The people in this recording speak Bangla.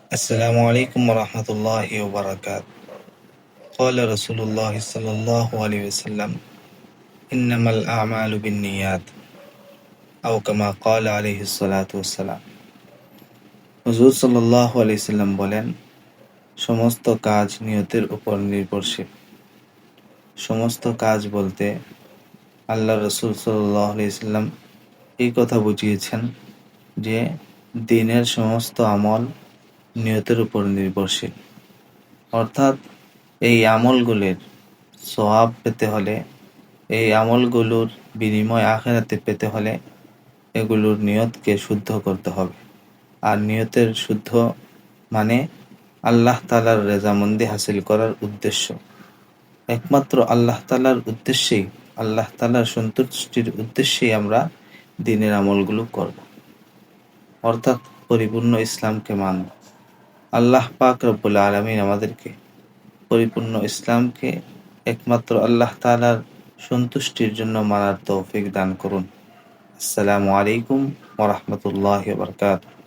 السلام عليكم ورحمة الله وبركاته. قال رسول الله صلى الله عليه وسلم: إنما الأعمال بالنيات أو كما قال عليه الصلاة والسلام. হুজুর সাল্লাল্লাহু আলাইহি সাল্লাম বলেন, সমস্ত কাজ নিয়তের উপর নির্ভরশীল। সমস্ত কাজ বলতে আল্লাহ রসুল সাল্লাল্লাহু আলাইহি সাল্লাম এই কথা বুঝিয়েছেন যে দিনের সমস্ত আমল নিয়তের উপর নির্ভরশীল। অর্থাৎ এই আমলগুলির সওয়াব পেতে হলে, এই আমলগুলোর বিনিময় আখিরাতে পেতে হলে এগুলোর নিয়তকে শুদ্ধ করতে হবে। আর নিয়তের শুদ্ধ মানে আল্লাহ তাআলার রেজামন্দি হাসিল করার উদ্দেশ্য। একমাত্র আল্লাহ তাআলার উদ্দেশ্যেই, আল্লাহ তাআলার সন্তুষ্টির উদ্দেশ্যেই আমরা দিনের আমলগুলো করব, অর্থাৎ পরিপূর্ণ ইসলামকে মানব। আল্লাহ পাক রব্বুল আলামিন আমাদেরকে পরিপূর্ণ ইসলামকে একমাত্র আল্লাহ তাআলার সন্তুষ্টির জন্য মানার তৌফিক দান করুন। আসসালামু আলাইকুম ওয়া রাহমাতুল্লাহি ওয়া বারাকাতুহু।